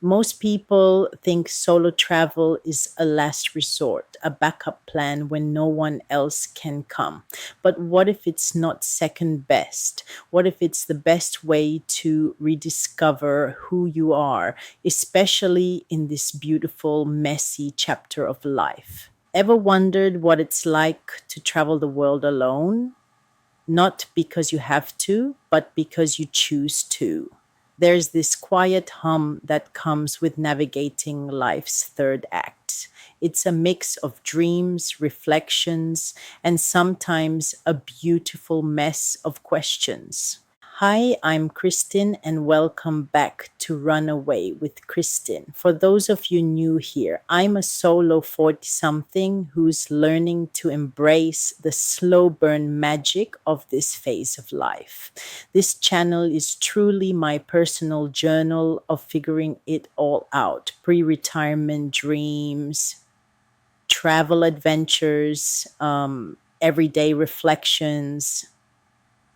Most people think solo travel is a last resort, a backup plan when no one else can come. But what if it's not second best? What if it's the best way to rediscover who you are, especially in this beautiful, messy chapter of life? Ever wondered what it's like to travel the world alone? Not because you have to, but because you choose to. There's this quiet hum that comes with navigating life's third act. It's a mix of dreams, reflections, and sometimes a beautiful mess of questions. Hi, I'm Christin, and welcome back to Runaway with Christin. For those of you new here, I'm a solo 40 something who's learning to embrace the slow burn magic of this phase of life. This channel is truly my personal journal of figuring it all out: pre retirement dreams, travel adventures, everyday reflections,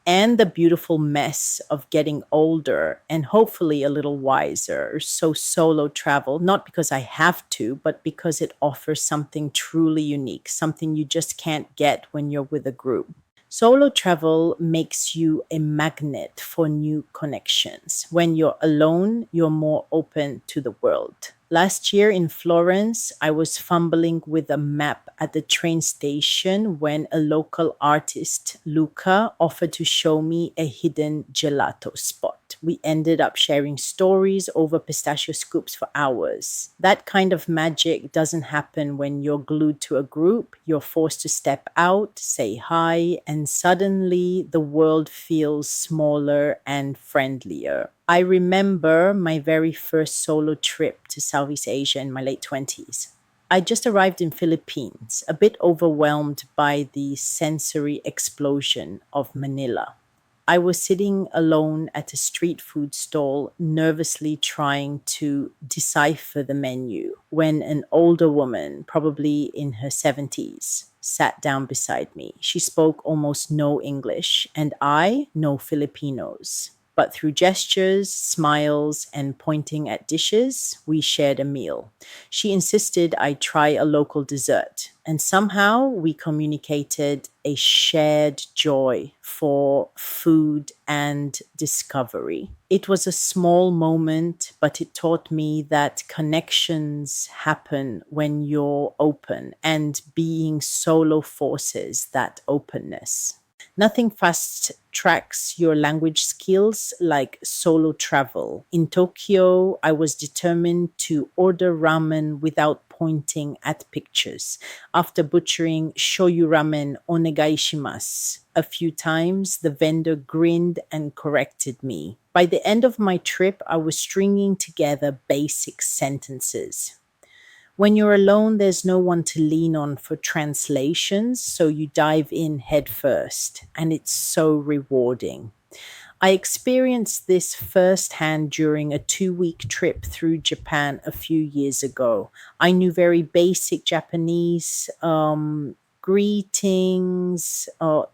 and the beautiful mess of getting older and hopefully a little wiser. So, solo travel, not because I have to, but because it offers something truly unique, something you just can't get when you're with a group. Solo travel makes you a magnet for new connections. When you're alone, you're more open to the world. Last year in Florence, I was fumbling with a map at the train station when a local artist, Luca, offered to show me a hidden gelato spot. We ended up sharing stories over pistachio scoops for hours. That kind of magic doesn't happen when you're glued to a group. You're forced to step out, say hi, and suddenly the world feels smaller and friendlier. I remember my very first solo trip to Southeast Asia in my late 20s. I just arrived in Philippines, a bit overwhelmed by the sensory explosion of Manila. I was sitting alone at a street food stall, nervously trying to decipher the menu, when an older woman, probably in her 70s, sat down beside me. She spoke almost no English, and I no Filipinos. But through gestures, smiles, and pointing at dishes, we shared a meal. She insisted I try a local dessert, and somehow we communicated a shared joy for food and discovery. It was a small moment, but it taught me that connections happen when you're open, and being solo forces that openness. Nothing fast tracks your language skills like solo travel. In Tokyo, I was determined to order ramen without pointing at pictures. After butchering shoyu ramen onegai shimasu a few times, the vendor grinned and corrected me. By the end of my trip, I was stringing together basic sentences. When you're alone, there's no one to lean on for translations, so you dive in head first, and it's so rewarding. I experienced this firsthand during a 2 week trip through Japan a few years ago. I knew very basic Japanese, greetings,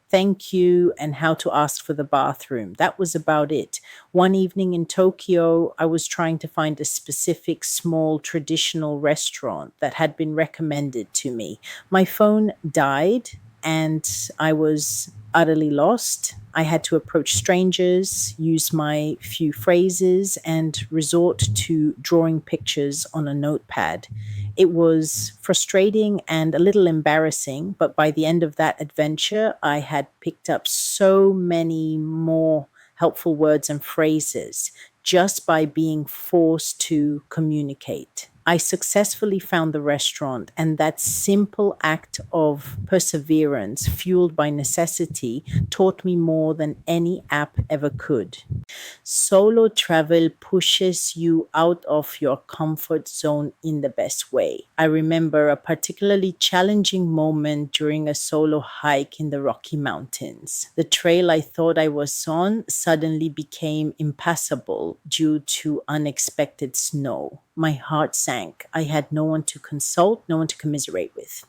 thank you, and how to ask for the bathroom. That was about it. One evening in Tokyo, I was trying to find a specific small traditional restaurant that had been recommended to me. My phone died and I was utterly lost. I had to approach strangers, use my few phrases, and resort to drawing pictures on a notepad. It was frustrating and a little embarrassing, but by the end of that adventure, I had picked up so many more helpful words and phrases just by being forced to communicate. I successfully found the restaurant, and that simple act of perseverance, fueled by necessity, taught me more than any app ever could. Solo travel pushes you out of your comfort zone in the best way. I remember a particularly challenging moment during a solo hike in the Rocky Mountains. The trail I thought I was on suddenly became impassable due to unexpected snow. My heart sank. I had no one to consult, no one to commiserate with.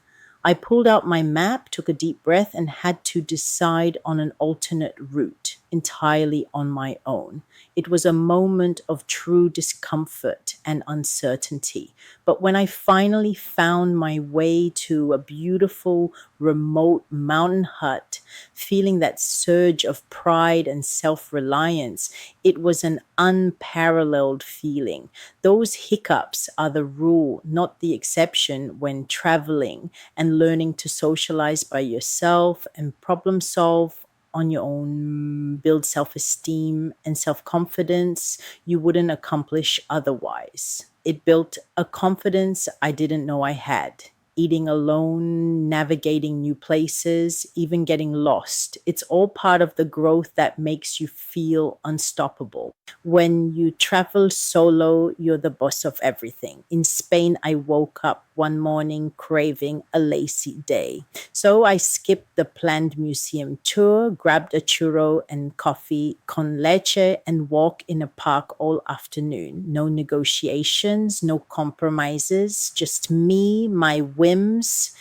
I pulled out my map, took a deep breath, and had to decide on an alternate route. entirely on my own. It was a moment of true discomfort and uncertainty. But when I finally found my way to a beautiful, remote mountain hut, feeling that surge of pride and self reliance, it was an unparalleled feeling. Those hiccups are the rule, not the exception, when traveling and learning to socialize by yourself and problem solve on your own, build self esteem and self confidence you wouldn't accomplish otherwise. It built a confidence I didn't know I had. Eating alone, navigating new places, even getting lost. It's all part of the growth that makes you feel unstoppable. When you travel solo, you're the boss of everything. In Spain, I woke up one morning craving a lazy day. So I skipped the planned museum tour, grabbed a churro and coffee con leche, and walked in a park all afternoon. No negotiations, no compromises, just me, my whims,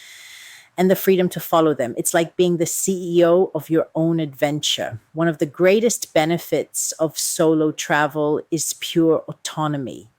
and the freedom to follow them. It's like being the CEO of your own adventure. One of the greatest benefits of solo travel is pure autonomy.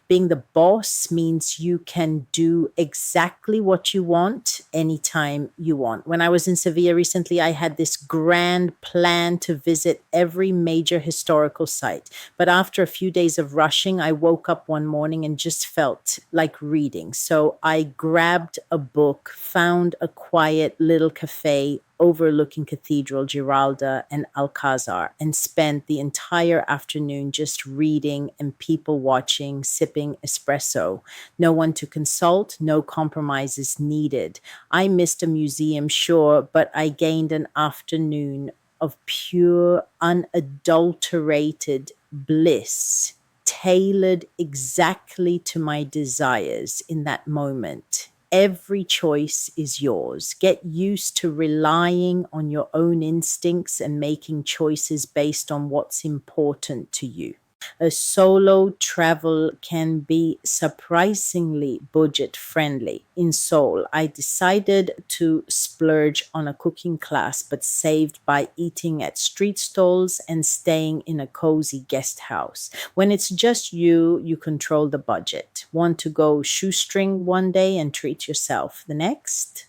Being the boss means you can do exactly what you want anytime you want. When I was in Sevilla recently, I had this grand plan to visit every major historical site. But after a few days of rushing, I woke up one morning and just felt like reading. So I grabbed a book, found a quiet little cafe overlooking Cathedral, Giralda, and Alcazar, and spent the entire afternoon just reading and people watching, sipping espresso. No one to consult, no compromises needed. I missed a museum, sure, but I gained an afternoon of pure, unadulterated bliss, tailored exactly to my desires in that moment. Every choice is yours. Get used to relying on your own instincts and making choices based on what's important to you. A solo travel can be surprisingly budget friendly. In Seoul, I decided to splurge on a cooking class but saved by eating at street stalls and staying in a cozy guest house. When it's just you, you control the budget. Want to go shoestring one day and treat yourself the next?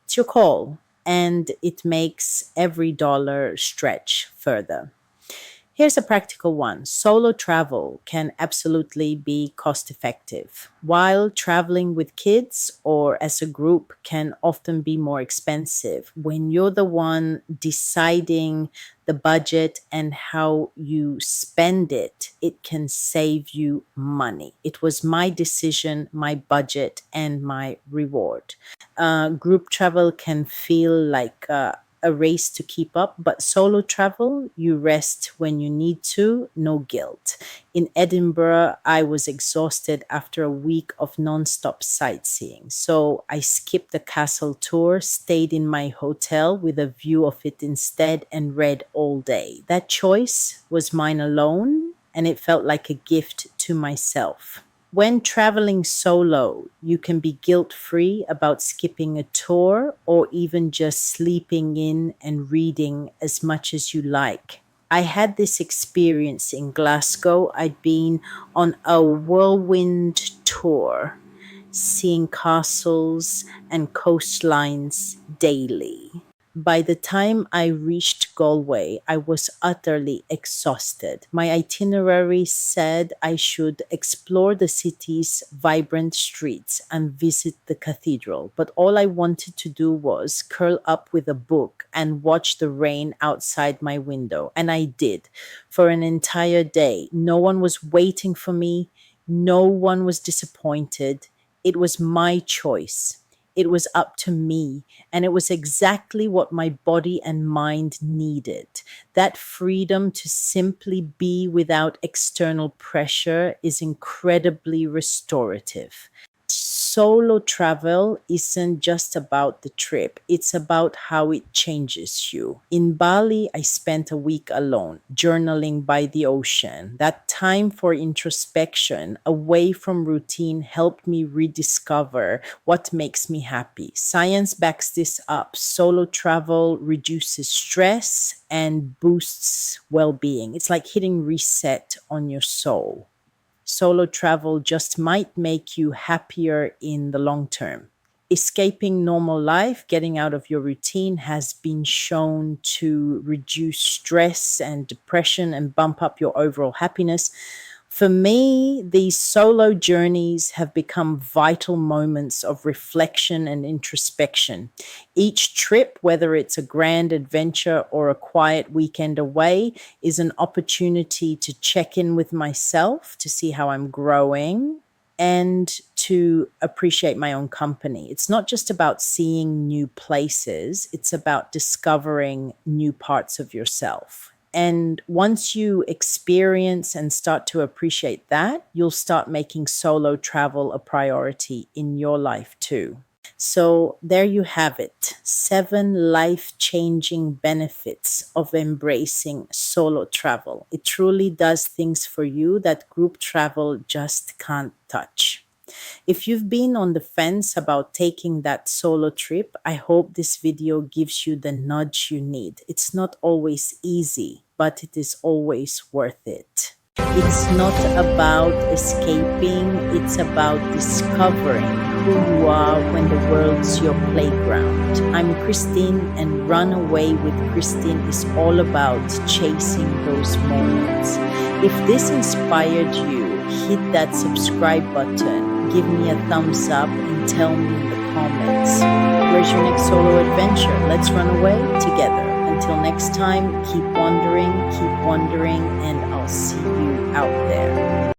It's your call, and it makes every dollar stretch further. Here's a practical one. Solo travel can absolutely be cost effective, while traveling with kids or as a group can often be more expensive. When you're the one deciding the budget and how you spend it, it can save you money. It was my decision, my budget, and my reward. Group travel can feel like a race to keep up, but solo travel, you rest when you need to, no guilt. In Edinburgh, I was exhausted after a week of non-stop sightseeing. So I skipped the castle tour, stayed in my hotel with a view of it instead, and read all day. That choice was mine alone, and it felt like a gift to myself. When traveling solo, you can be guilt free about skipping a tour or even just sleeping in and reading as much as you like. I had this experience in Glasgow. I'd been on a whirlwind tour, seeing castles and coastlines daily. By the time I reached Galway, I was utterly exhausted. My itinerary said I should explore the city's vibrant streets and visit the cathedral, but all I wanted to do was curl up with a book and watch the rain outside my window. And I did for an entire day. No one was waiting for me, no one was disappointed. It was my choice. It was up to me, and it was exactly what my body and mind needed. That freedom to simply be without external pressure is incredibly restorative. Solo travel isn't just about the trip, it's about how it changes you. In Bali, I spent a week alone, journaling by the ocean. That time for introspection, away from routine, helped me rediscover what makes me happy. Science backs this up. Solo travel reduces stress and boosts well being. It's like hitting reset on your soul. Solo travel just might make you happier in the long term. Escaping normal life, getting out of your routine has been shown to reduce stress and depression and bump up your overall happiness. For me, these solo journeys have become vital moments of reflection and introspection. Each trip, whether it's a grand adventure or a quiet weekend away, is an opportunity to check in with myself, to see how I'm growing, and to appreciate my own company. It's not just about seeing new places, it's about discovering new parts of yourself. And once you experience and start to appreciate that, you'll start making solo travel a priority in your life too. So, there you have it, 7 life-changing benefits of embracing solo travel. It truly does things for you that group travel just can't touch. If you've been on the fence about taking that solo trip, I hope this video gives you the nudge you need. It's not always easy, but it is always worth it. It's not about escaping, it's about discovering who you are when the world's your playground. I'm Christine, and Runaway with Christine is all about chasing those moments. If this inspired you, hit that subscribe button, give me a thumbs up, and tell me in the comments, where's your next solo adventure? Let's run away together. Until next time, keep wondering, and I'll see you out there.